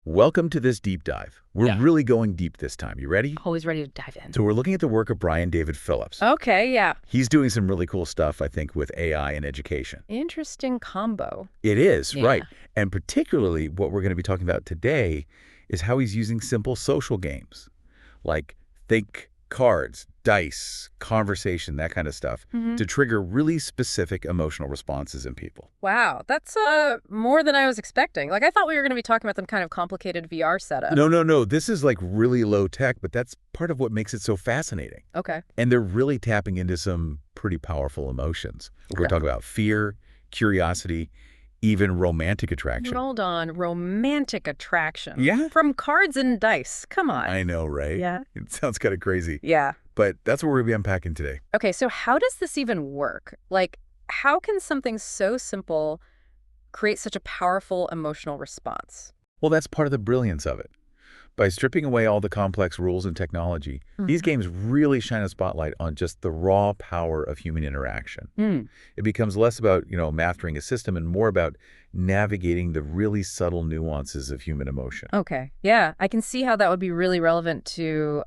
Welcome to this deep dive. We're Yeah. really going deep this time. You ready? Always ready to dive in. So we're looking at the work of Brian David Phillips. Okay, yeah. He's doing some really cool stuff, I think, with AI and education. Interesting combo. It is, Yeah. right. And particularly what we're going to be talking about today is how he's using simple social games, like think cards, dice, conversation, that kind of stuff, to trigger really specific emotional responses in people. Wow, that's more than I was expecting. Like, I thought we were going to be talking about some kind of complicated VR setup. No. This is like really low tech, but that's part of what makes it so fascinating. Okay. And they're really tapping into some pretty powerful emotions. We're talking about fear, curiosity, even romantic attraction. Hold on. Romantic attraction. Yeah. From cards and dice. Come on. I know, right? Yeah. It sounds kind of crazy. Yeah. But that's what we're going to be unpacking today. Okay, so how does this even work? Like, how can something so simple create such a powerful emotional response? Well, that's part of the brilliance of it. By stripping away all the complex rules and technology, these games really shine a spotlight on just the raw power of human interaction. It becomes less about, mastering a system and more about navigating the really subtle nuances of human emotion. Okay. Yeah, I can see how that would be really relevant to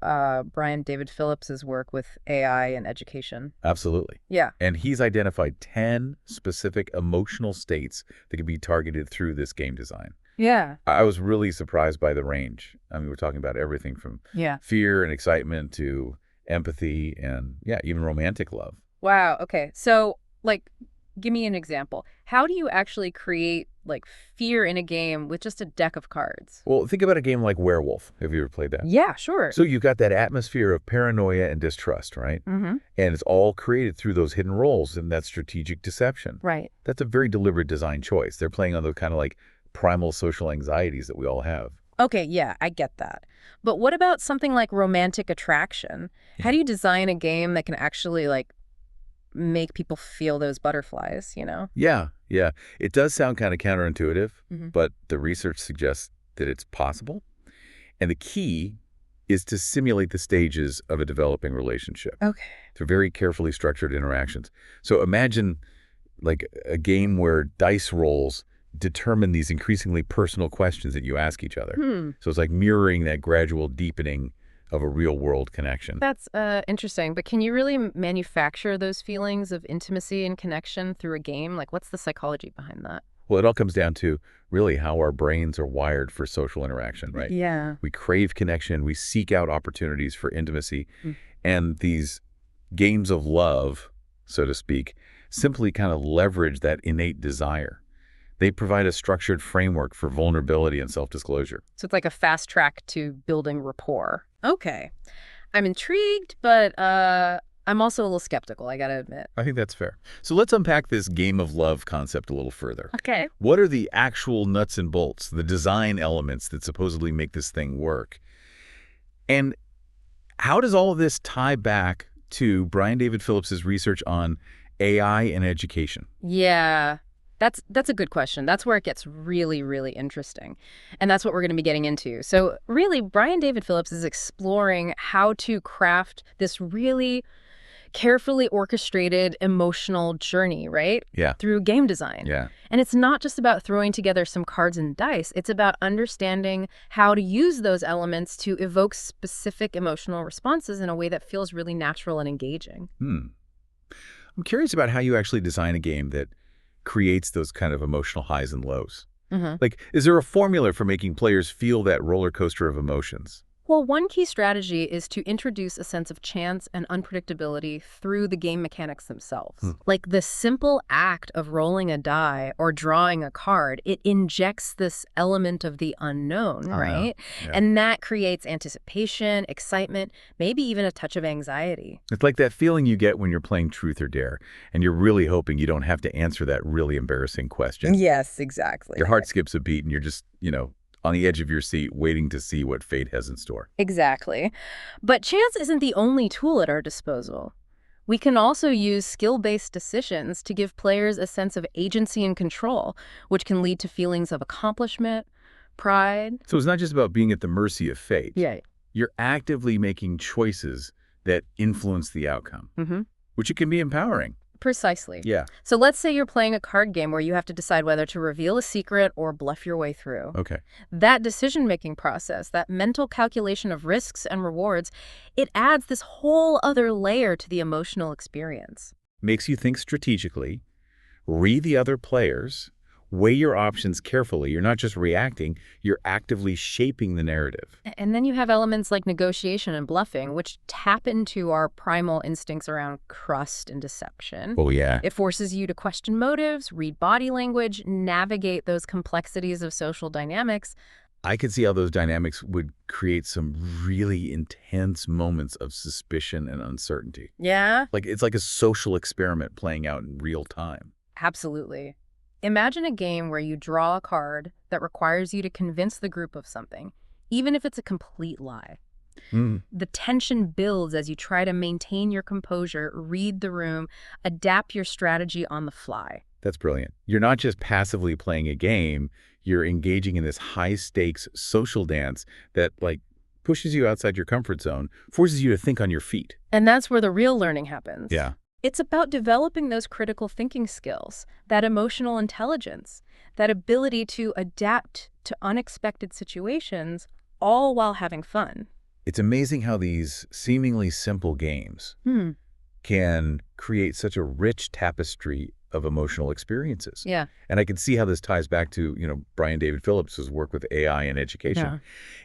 Brian David Phillips's work with AI and education. Absolutely. Yeah. And he's identified 10 specific emotional states that can be targeted through this game design. Yeah. I was really surprised by the range. I mean, we're talking about everything from fear and excitement to empathy and, even romantic love. Wow. Okay. So, give me an example. How do you actually create, fear in a game with just a deck of cards? Well, think about a game like Werewolf. Have you ever played that? Yeah, sure. So you've got that atmosphere of paranoia and distrust, right? And it's all created through those hidden roles and that strategic deception. Right. That's a very deliberate design choice. They're playing on the kind of primal social anxieties that we all have. Okay, yeah, I get that. But what about something like romantic attraction? How do you design a game that can actually, make people feel those butterflies, Yeah. It does sound kind of counterintuitive, but the research suggests that it's possible. And the key is to simulate the stages of a developing relationship. Okay. Through very carefully structured interactions. So imagine a game where dice rolls determine these increasingly personal questions that you ask each other. So it's like mirroring that gradual deepening of a real-world connection. That's interesting. But can you really manufacture those feelings of intimacy and connection through a game? What's the psychology behind that? Well, it all comes down to really how our brains are wired for social interaction, right? Yeah. We crave connection. We seek out opportunities for intimacy. And these games of love, so to speak, simply kind of leverage that innate desire. They provide a structured framework for vulnerability and self-disclosure. So it's like a fast track to building rapport. Okay. I'm intrigued, but I'm also a little skeptical, I gotta admit. I think that's fair. So let's unpack this game of love concept a little further. Okay. What are the actual nuts and bolts, the design elements that supposedly make this thing work? And how does all of this tie back to Brian David Phillips's research on AI and education? Yeah. That's a good question. That's where it gets really, really interesting. And that's what we're going to be getting into. So really, Brian David Phillips is exploring how to craft this really carefully orchestrated emotional journey, right? Yeah. Through game design. Yeah. And it's not just about throwing together some cards and dice. It's about understanding how to use those elements to evoke specific emotional responses in a way that feels really natural and engaging. I'm curious about how you actually design a game that creates those kind of emotional highs and lows. Is there a formula for making players feel that roller coaster of emotions? Well, one key strategy is to introduce a sense of chance and unpredictability through the game mechanics themselves. Like the simple act of rolling a die or drawing a card, it injects this element of the unknown, right? Yeah. And that creates anticipation, excitement, maybe even a touch of anxiety. It's like that feeling you get when you're playing Truth or Dare, and you're really hoping you don't have to answer that really embarrassing question. Yes, exactly. Your heart skips a beat, and you're just, on the edge of your seat, waiting to see what fate has in store. Exactly. But chance isn't the only tool at our disposal. We can also use skill-based decisions to give players a sense of agency and control, which can lead to feelings of accomplishment, pride. So it's not just about being at the mercy of fate. Yeah. You're actively making choices that influence the outcome, which it can be empowering. Precisely. Yeah. So let's say you're playing a card game where you have to decide whether to reveal a secret or bluff your way through. Okay. That decision-making process, that mental calculation of risks and rewards, it adds this whole other layer to the emotional experience. Makes you think strategically, read the other players, weigh your options carefully. You're not just reacting, you're actively shaping the narrative. And then you have elements like negotiation and bluffing, which tap into our primal instincts around trust and deception. Oh, yeah. It forces you to question motives, read body language, navigate those complexities of social dynamics. I could see how those dynamics would create some really intense moments of suspicion and uncertainty. Yeah? Like it's like a social experiment playing out in real time. Absolutely. Imagine a game where you draw a card that requires you to convince the group of something, even if it's a complete lie. The tension builds as you try to maintain your composure, read the room, adapt your strategy on the fly. That's brilliant. You're not just passively playing a game, you're engaging in this high-stakes social dance that, like, pushes you outside your comfort zone, forces you to think on your feet. And that's where the real learning happens. Yeah. It's about developing those critical thinking skills, that emotional intelligence, that ability to adapt to unexpected situations, all while having fun. It's amazing how these seemingly simple games can create such a rich tapestry of emotional experiences. Yeah. And I can see how this ties back to, Brian David Phillips' work with AI and education. Yeah.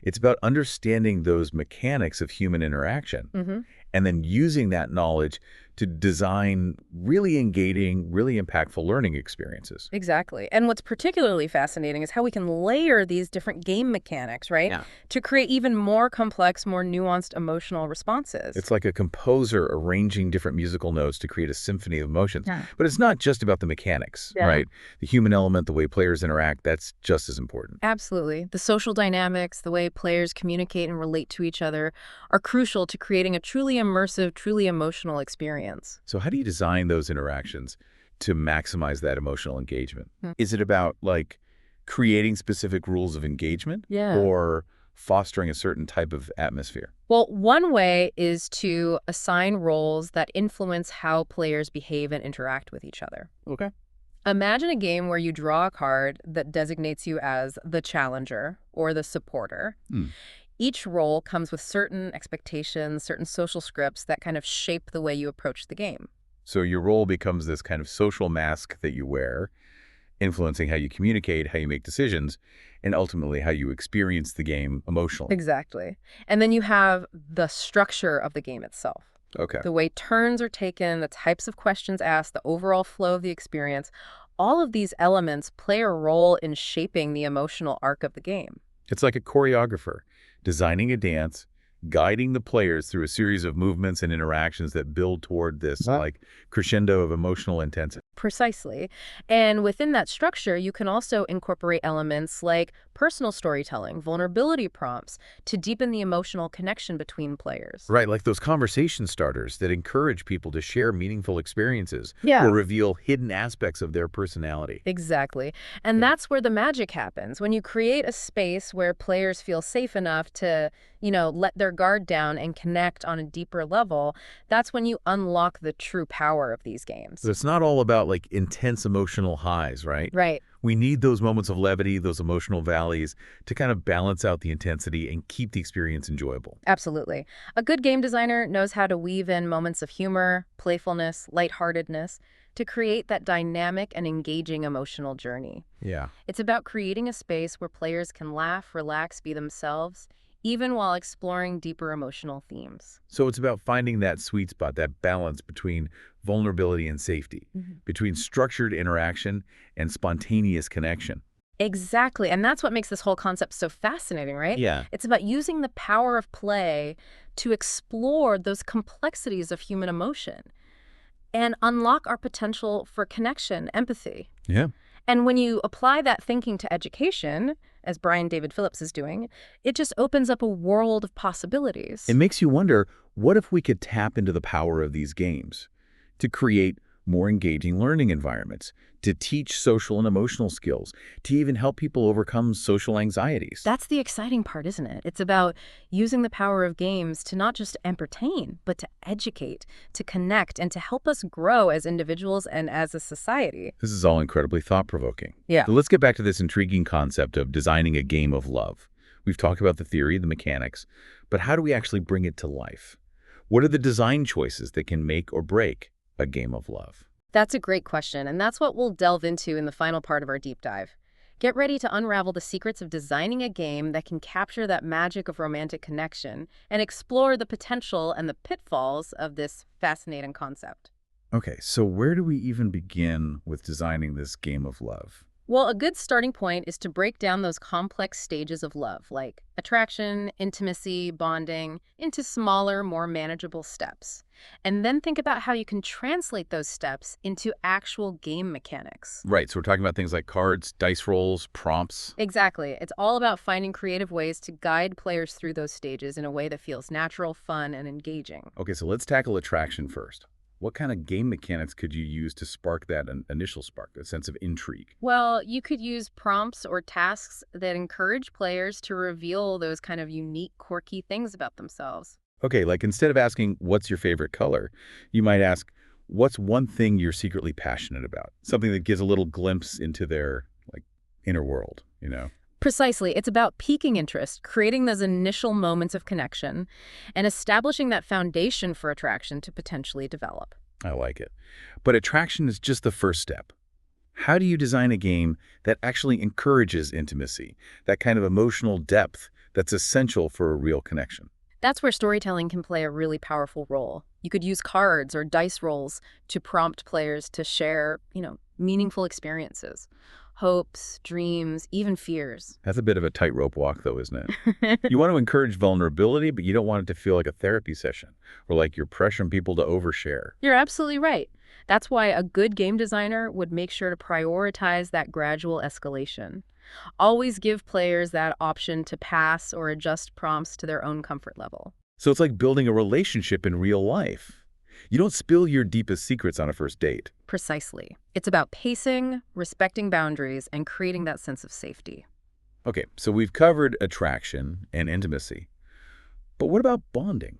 It's about understanding those mechanics of human interaction and then using that knowledge to design really engaging, really impactful learning experiences. Exactly. And what's particularly fascinating is how we can layer these different game mechanics, right? Yeah. To create even more complex, more nuanced emotional responses. It's like a composer arranging different musical notes to create a symphony of emotions. Yeah. But it's not just about the mechanics, right? The human element, the way players interact, that's just as important. Absolutely. The social dynamics, the way players communicate and relate to each other are crucial to creating a truly immersive, truly emotional experience. So how do you design those interactions to maximize that emotional engagement? Is it about, like, creating specific rules of engagement? Yeah. Or fostering a certain type of atmosphere? Well, one way is to assign roles that influence how players behave and interact with each other. Okay. Imagine a game where you draw a card that designates you as the challenger or the supporter. Each role comes with certain expectations, certain social scripts that kind of shape the way you approach the game. So your role becomes this kind of social mask that you wear, influencing how you communicate, how you make decisions, and ultimately how you experience the game emotionally. Exactly. And then you have the structure of the game itself. Okay. The way turns are taken, the types of questions asked, the overall flow of the experience. All of these elements play a role in shaping the emotional arc of the game. It's like a choreographer designing a dance, guiding the players through a series of movements and interactions that build toward this like crescendo of emotional intensity. Precisely. And within that structure, you can also incorporate elements like personal storytelling, vulnerability prompts to deepen the emotional connection between players. Right, like those conversation starters that encourage people to share meaningful experiences Yeah. or reveal hidden aspects of their personality. Exactly. And that's where the magic happens. When you create a space where players feel safe enough to, let their guard down and connect on a deeper level, that's when you unlock the true power of these games. So it's not all about, like, intense emotional highs, right? Right. We need those moments of levity, those emotional valleys to kind of balance out the intensity and keep the experience enjoyable. Absolutely. A good game designer knows how to weave in moments of humor, playfulness, lightheartedness to create that dynamic and engaging emotional journey. Yeah. It's about creating a space where players can laugh, relax, be themselves, even while exploring deeper emotional themes. So it's about finding that sweet spot, that balance between vulnerability and safety, between structured interaction and spontaneous connection. Exactly. And that's what makes this whole concept so fascinating, right? Yeah. It's about using the power of play to explore those complexities of human emotion and unlock our potential for connection, empathy. Yeah. And when you apply that thinking to education, as Brian David Phillips is doing, it just opens up a world of possibilities. It makes you wonder, what if we could tap into the power of these games to create more engaging learning environments, to teach social and emotional skills, to even help people overcome social anxieties. That's the exciting part, isn't it? It's about using the power of games to not just entertain, but to educate, to connect, and to help us grow as individuals and as a society. This is all incredibly thought-provoking. Yeah. So let's get back to this intriguing concept of designing a game of love. We've talked about the theory, the mechanics, but how do we actually bring it to life? What are the design choices that can make or break a game of love? That's a great question, and that's what we'll delve into in the final part of our deep dive. Get ready to unravel the secrets of designing a game that can capture that magic of romantic connection and explore the potential and the pitfalls of this fascinating concept. Okay, so where do we even begin with designing this game of love? Well, a good starting point is to break down those complex stages of love, like attraction, intimacy, bonding, into smaller, more manageable steps. And then think about how you can translate those steps into actual game mechanics. Right, so we're talking about things like cards, dice rolls, prompts. Exactly. It's all about finding creative ways to guide players through those stages in a way that feels natural, fun, and engaging. Okay, so let's tackle attraction first. What kind of game mechanics could you use to spark that initial spark, a sense of intrigue? Well, you could use prompts or tasks that encourage players to reveal those kind of unique, quirky things about themselves. Okay, like instead of asking, what's your favorite color, you might ask, what's one thing you're secretly passionate about? Something that gives a little glimpse into their, like, inner world. Precisely. It's about piquing interest, creating those initial moments of connection, and establishing that foundation for attraction to potentially develop. I like it. But attraction is just the first step. How do you design a game that actually encourages intimacy, that kind of emotional depth that's essential for a real connection? That's where storytelling can play a really powerful role. You could use cards or dice rolls to prompt players to share, meaningful experiences, hopes, dreams, even fears. That's a bit of a tightrope walk, though, isn't it? You want to encourage vulnerability, but you don't want it to feel like a therapy session or like you're pressuring people to overshare. You're absolutely right. That's why a good game designer would make sure to prioritize that gradual escalation. Always give players that option to pass or adjust prompts to their own comfort level. So it's like building a relationship in real life. You don't spill your deepest secrets on a first date. Precisely. It's about pacing, respecting boundaries, and creating that sense of safety. Okay, so we've covered attraction and intimacy. But what about bonding?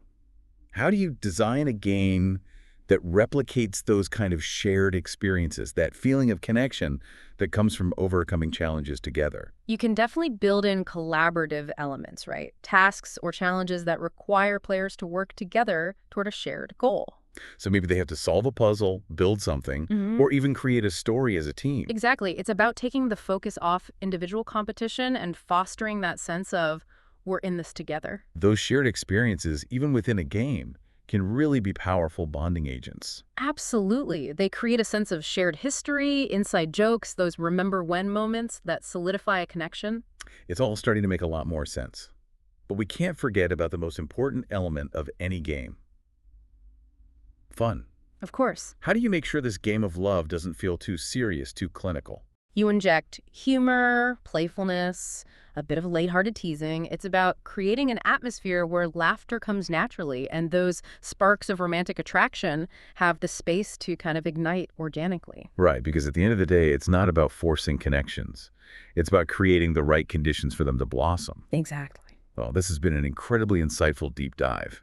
How do you design a game that replicates those kind of shared experiences, that feeling of connection that comes from overcoming challenges together? You can definitely build in collaborative elements, right? Tasks or challenges that require players to work together toward a shared goal. So maybe they have to solve a puzzle, build something, or even create a story as a team. Exactly. It's about taking the focus off individual competition and fostering that sense of we're in this together. Those shared experiences, even within a game, can really be powerful bonding agents. Absolutely. They create a sense of shared history, inside jokes, those remember when moments that solidify a connection. It's all starting to make a lot more sense. But we can't forget about the most important element of any game: fun. Of course. How do you make sure this game of love doesn't feel too serious, too clinical? You inject humor, playfulness, a bit of lighthearted teasing. It's about creating an atmosphere where laughter comes naturally and those sparks of romantic attraction have the space to kind of ignite organically. Right, because at the end of the day, it's not about forcing connections. It's about creating the right conditions for them to blossom. Exactly. Well, this has been an incredibly insightful deep dive.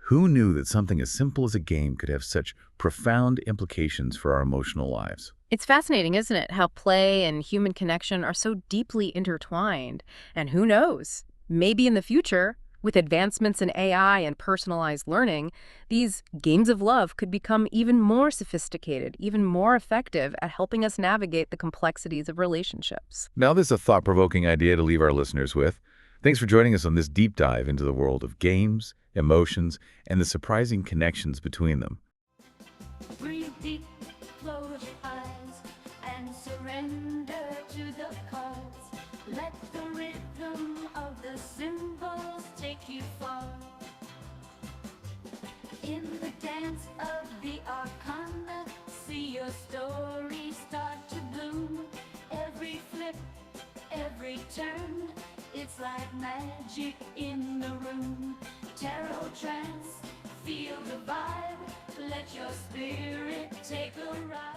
Who knew that something as simple as a game could have such profound implications for our emotional lives? It's fascinating, isn't it, how play and human connection are so deeply intertwined. And who knows, maybe in the future, with advancements in AI and personalized learning, these games of love could become even more sophisticated, even more effective at helping us navigate the complexities of relationships. Now, this is a thought-provoking idea to leave our listeners with. Thanks for joining us on this deep dive into the world of games, emotions, and the surprising connections between them. Breathe deep, close your eyes, and surrender to the cards. Let the rhythm of the symbols take you far. In the dance of the arcana, see your story start to bloom. Every flip, every turn, it's like magic in the room. Tarot trance, feel the vibe, Let your spirit take a ride.